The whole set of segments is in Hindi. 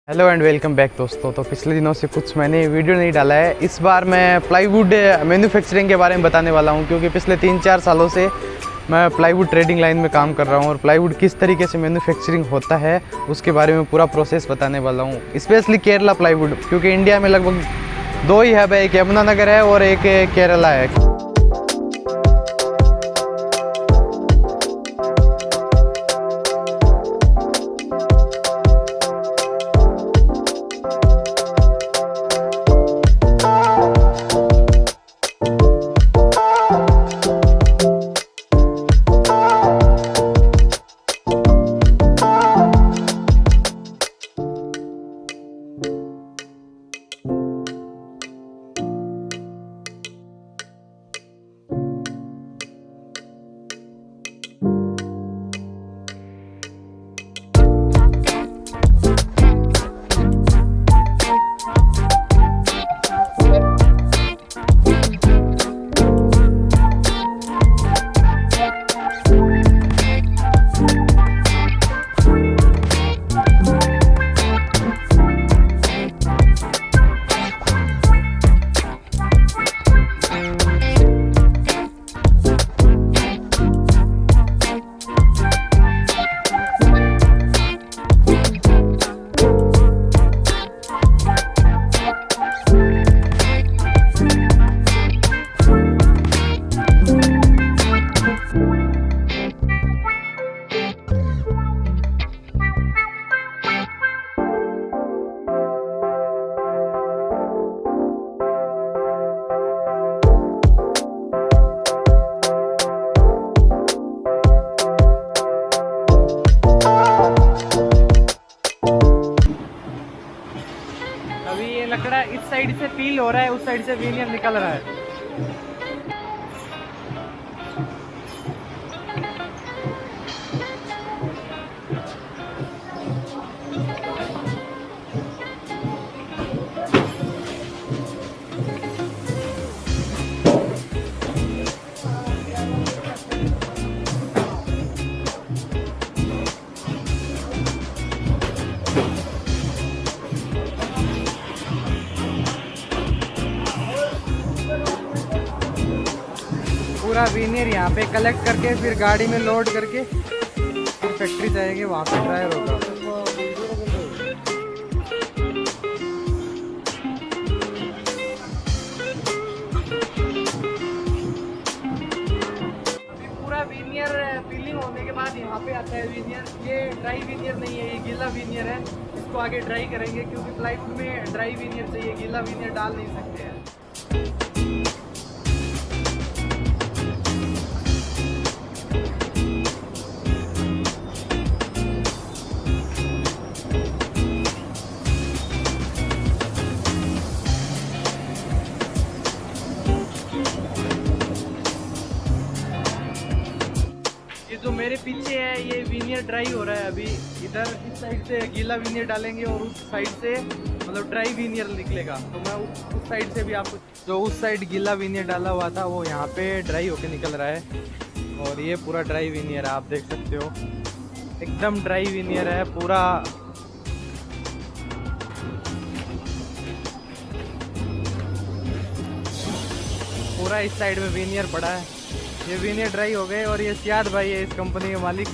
हेलो एंड वेलकम बैक दोस्तों। तो पिछले दिनों से कुछ मैंने वीडियो नहीं डाला है। इस बार मैं प्लाईवुड मैन्युफैक्चरिंग के बारे में बताने वाला हूं, क्योंकि पिछले 3-4 सालों से मैं प्लाईवुड ट्रेडिंग लाइन में काम कर रहा हूं और प्लाईवुड किस तरीके से मैन्युफैक्चरिंग होता है उसके बारे में पूरा प्रोसेस बताने वाला हूं। स्पेशली केरला प्लाईवुड, क्योंकि इंडिया में लगभग 2 ही हब है, एक यमुनानगर है और एक केरला है। अभी ये लकड़ा इस साइड से पील हो रहा है, उस साइड से वीनियर निकल रहा है। पूरा वीनियर यहाँ पे कलेक्ट करके फिर गाड़ी में लोड करके फिर फैक्ट्री जाएंगे, वहाँ पे ड्रायर होगा। पूरा वीनियर पीलिंग होने के बाद यहाँ पे आता है वीनियर। ये ड्राई वीनियर नहीं है, ये गीला वीनियर है। इसको आगे ड्राई करेंगे, क्योंकि प्लाईवुड में ड्राई वीनियर चाहिए, गीला वीनियर डाल नहीं सकते हैं। जो मेरे पीछे है ये वीनियर ड्राई हो रहा है अभी। इधर इस साइड से गीला वीनियर डालेंगे और उस साइड से मतलब ड्राई वीनियर निकलेगा। तो मैं उस साइड से भी आपको, जो उस साइड गीला वीनियर डाला हुआ था वो यहाँ पे ड्राई होके निकल रहा है। और ये पूरा ड्राई वीनियर है, आप देख सकते हो, एकदम ड्राई वीनियर है पूरा। पूरा इस साइड में वीनियर पड़ा है। ये वीनियर ड्राई हो गए और ये सियाद भाई है इस कंपनी के मालिक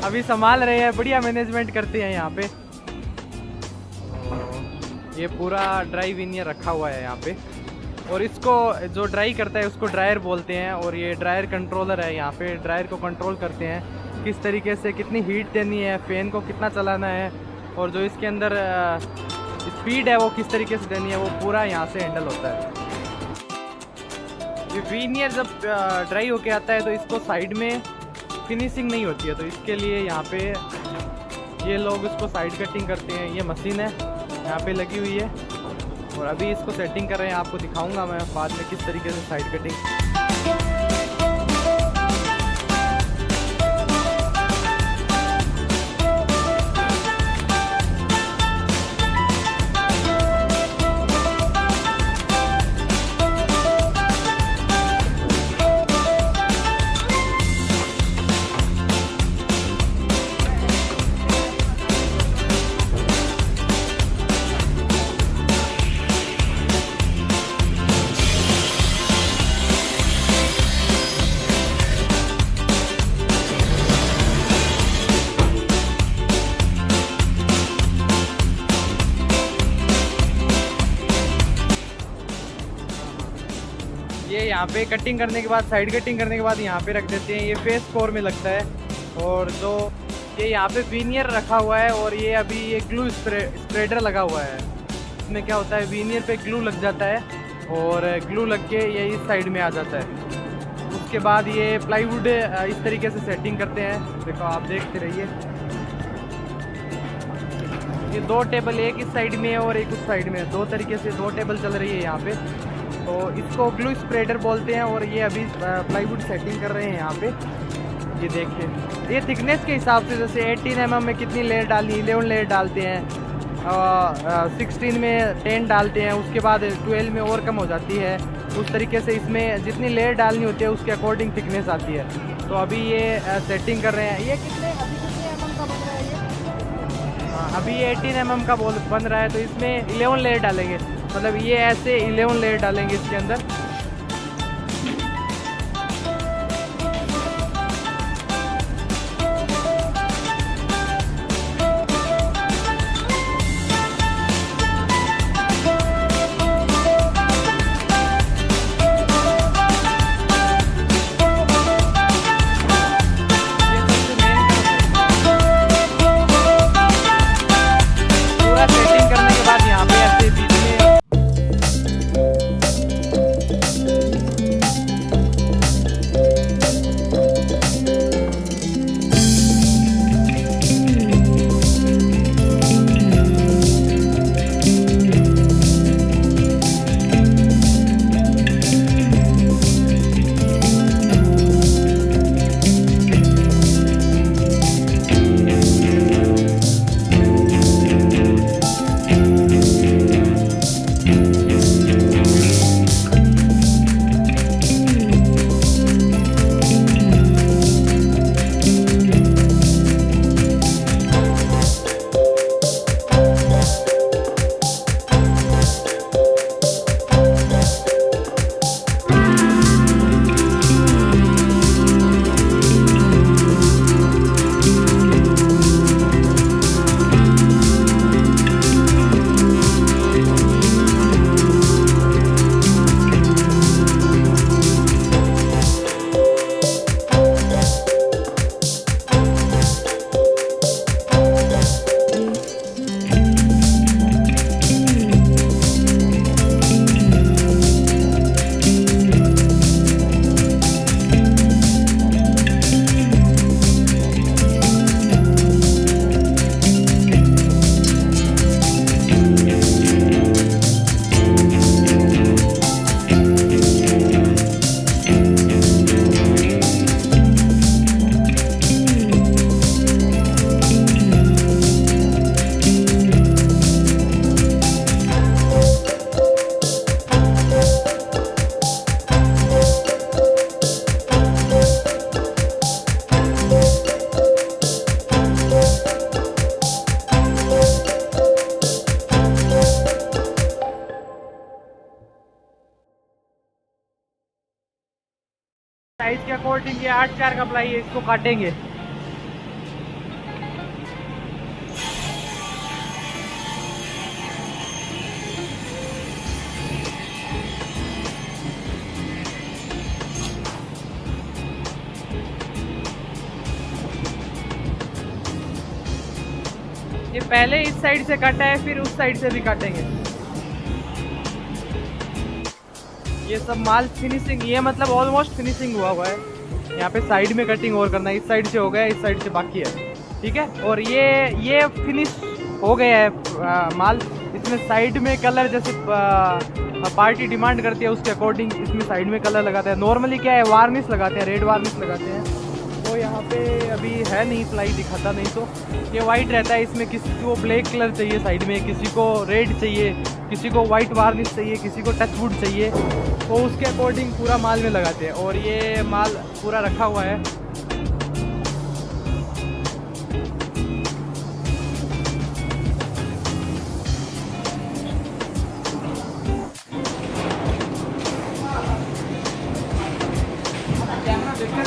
अभी संभाल रहे हैं, बढ़िया मैनेजमेंट करते हैं यहाँ पे। ये पूरा ड्राई वीनियर रखा हुआ है यहाँ पे, और इसको जो ड्राई करता है उसको ड्रायर बोलते हैं। और ये ड्रायर कंट्रोलर है, यहाँ पे ड्रायर को कंट्रोल करते हैं किस तरीके से, कितनी हीट देनी है, फैन को कितना चलाना है, और जो इसके अंदर स्पीड है वो किस तरीके से देनी है, वो पूरा यहाँ से हैंडल होता है। ये वीनियर जब ड्राई होके आता है तो इसको साइड में फिनिशिंग नहीं होती है, तो इसके लिए यहाँ पे ये लोग इसको साइड कटिंग करते हैं। ये मशीन है यहाँ पे लगी हुई है और अभी इसको सेटिंग कर रहे हैं। आपको दिखाऊंगा मैं बाद में किस तरीके से साइड कटिंग। यहाँ पे कटिंग करने के बाद, साइड कटिंग करने के बाद यहाँ पे रख देते हैं। ये फेस 4 में लगता है। और जो ये यहाँ पे वीनियर रखा हुआ है और ये अभी ये ग्लू स्प्रेडर लगा हुआ है। इसमें क्या होता है, वीनियर पे ग्लू लग जाता है और ग्लू लग के ये इस साइड में आ जाता है। उसके बाद ये प्लाईवुड इस तरीके से सेटिंग करते हैं। देखो आप देखते रहिए, ये 2 टेबल एक इस साइड में है और एक उस साइड में है। 2 तरीके से 2 टेबल चल रही है यहाँ पे। तो इसको ग्लू स्प्रेडर बोलते हैं और ये अभी प्लाईवुड सेटिंग कर रहे हैं यहाँ पे। ये देखिए, ये थिकनेस के हिसाब से जैसे 18 mm में कितनी लेयर डालनी, 11 लेयर डालते हैं, 16 में 10 डालते हैं, उसके बाद 12 में और कम हो जाती है। उस तरीके से इसमें जितनी लेयर डालनी होती है उसके अकॉर्डिंग थिकनेस आती है। तो अभी ये सेटिंग कर रहे हैं। ये कितने mm का बन रहा है ये? हाँ, अभी ये 18 mm का बन रहा है। तो इसमें 11 लेयर डालेंगे, मतलब ये ऐसे 11 लेयर डालेंगे इसके अंदर। साइज के अकॉर्डिंग ये 8/4 का प्लाई है, इसको काटेंगे। ये पहले इस साइड से काटा है, फिर उस साइड से भी काटेंगे। ये सब माल फिनिशिंग, ये मतलब ऑलमोस्ट फिनिशिंग हुआ है। यहाँ पे साइड में कटिंग और करना है। इस साइड से हो गया, इस साइड से बाकी है, ठीक है। और ये फिनिश हो गया है माल। इसमें साइड में कलर जैसे पार्टी डिमांड करती है उसके अकॉर्डिंग इसमें साइड में कलर लगाते हैं। नॉर्मली क्या है, वार्निश लगाते हैं, रेड वार्निश लगाते हैं। तो यहाँ पे अभी है नहीं, प्लाई दिखाता नहीं। तो ये वाइट रहता है, इसमें किसी को ब्लैक कलर चाहिए साइड में, किसी को रेड चाहिए, किसी को वाइट वार्निश चाहिए, किसी को टच वुड चाहिए। तो उसके अकॉर्डिंग पूरा माल में लगाते हैं। और ये माल पूरा रखा हुआ है। कैमरा देखकर